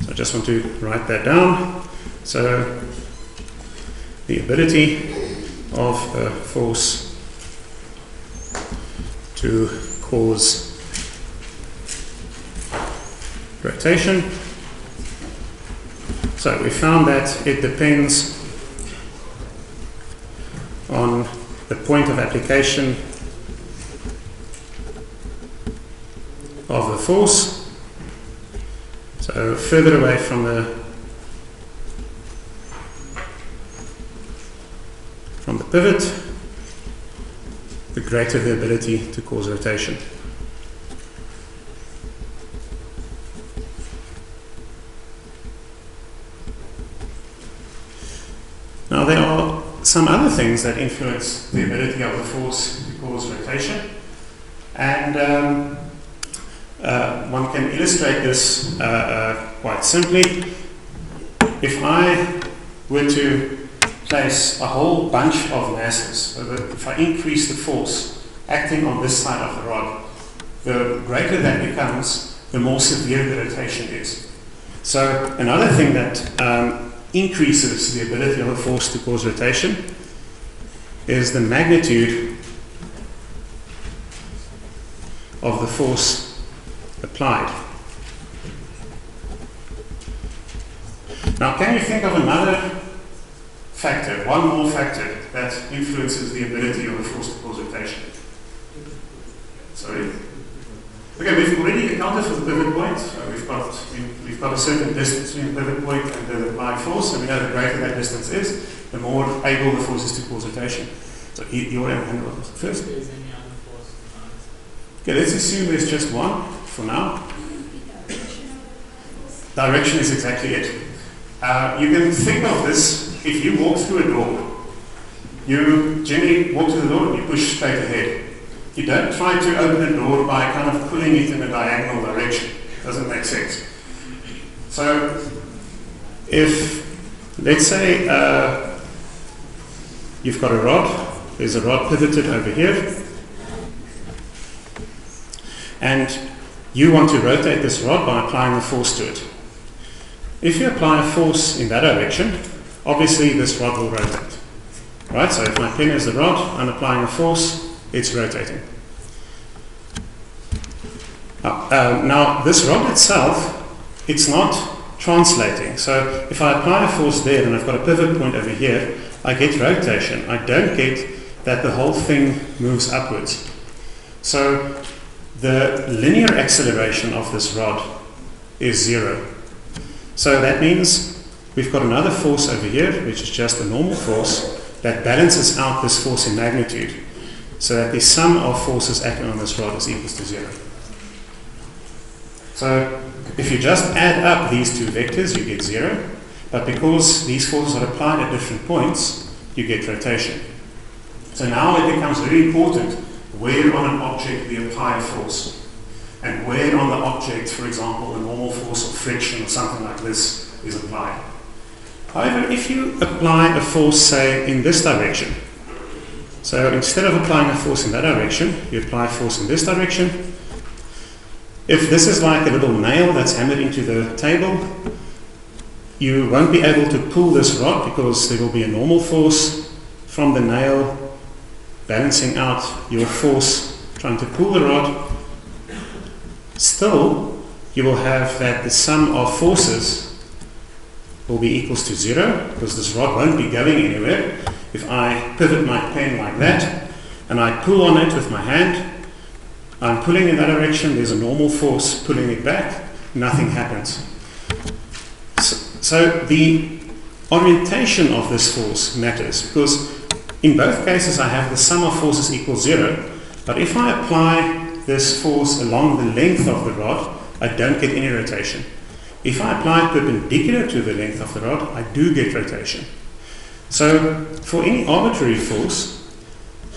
So I just want to write that down. So the ability of a force to cause rotation. So we found that it depends on the point of application of the force. So further away from the pivot, the greater the ability to cause rotation. Now there are some other things that influence the ability of the force to cause rotation, and one can illustrate this quite simply. If I were to place a whole bunch of masses, so that if I increase the force acting on this side of the rod, the greater that becomes, the more severe the rotation is. So another thing that increases the ability of a force to cause rotation is the magnitude of the force applied. Now, can you think of another factor, one more factor, that influences the ability of a force to cause rotation? Sorry? Okay, we've already accounted for the pivot point. So we've got a certain distance between the pivot point and the applied force, and we know the greater that distance is, the more able the force is to cause rotation. So your hand first. Is any other force? Okay, let's assume there's just one for now. Direction is exactly it. You can think of this, if you walk through a door, you generally walk to the door and you push straight ahead. You don't try to open a door by kind of pulling it in a diagonal direction. Doesn't make sense. So, if, let's say, you've got a rod, there's a rod pivoted over here, and you want to rotate this rod by applying a force to it. If you apply a force in that direction, obviously this rod will rotate. Right? So if my pin is the rod, I'm applying a force, it's rotating. Now this rod itself, it's not translating. So if I apply a force there and I've got a pivot point over here, I get rotation. I don't get that the whole thing moves upwards. So the linear acceleration of this rod is 0. So that means we've got another force over here, which is just a normal force, that balances out this force in magnitude, so that the sum of forces acting on this rod is equals to 0. So if you just add up these two vectors, you get 0, but because these forces are applied at different points, you get rotation. So now it becomes very important where on an object we apply a force, and where on the object, for example, a normal force of friction or something like this is applied. However, if you apply a force, say, in this direction, so instead of applying a force in that direction, you apply a force in this direction. If this is like a little nail that's hammered into the table, you won't be able to pull this rod because there will be a normal force from the nail balancing out your force trying to pull the rod. Still, you will have that the sum of forces will be equals to 0, because this rod won't be going anywhere. If I pivot my pen like that, and I pull on it with my hand, I'm pulling in that direction, there's a normal force pulling it back, nothing happens. So the orientation of this force matters, because in both cases I have the sum of forces equals 0, but if I apply this force along the length of the rod, I don't get any rotation. If I apply it perpendicular to the length of the rod, I do get rotation. So for any arbitrary force,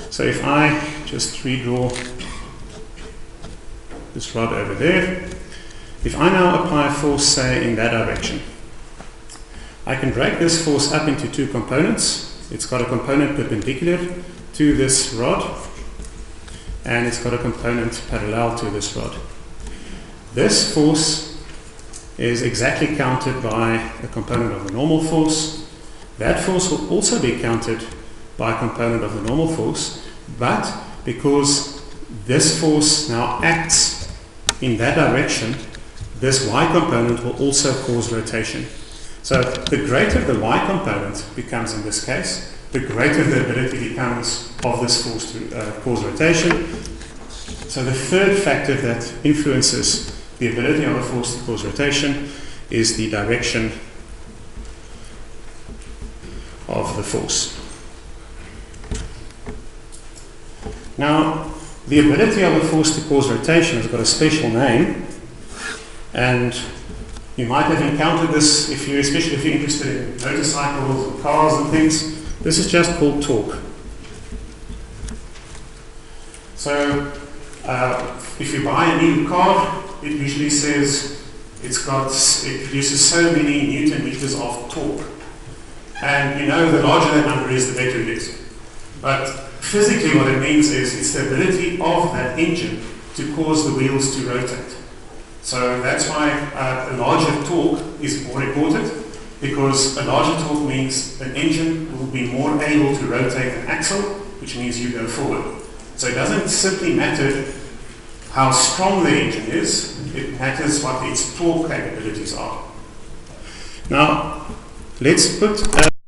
so if I just redraw this rod over there, if I now apply a force, say, in that direction, I can break this force up into two components. It's got a component perpendicular to this rod, and it's got a component parallel to this rod. This force is exactly countered by a component of the normal force. That force will also be countered by a component of the normal force, but because this force now acts in that direction, this y component will also cause rotation. So the greater the y component becomes in this case, the greater the ability becomes of this force to cause rotation. So the third factor that influences the ability of a force to cause rotation is the direction of the force. Now, the ability of a force to cause rotation has got a special name, and you might have encountered this especially if you're interested in motorcycles or cars and things. This is just called torque. So, if you buy a new car, it usually says it produces so many Newton meters of torque. And you know the larger that number is, the better it is. But physically what it means is it's the ability of that engine to cause the wheels to rotate. So that's why a larger torque is more important, because a larger torque means an engine will be more able to rotate an axle, which means you go forward. So it doesn't simply matter how strong the engine is, it matters what its torque capabilities are. Now, let's put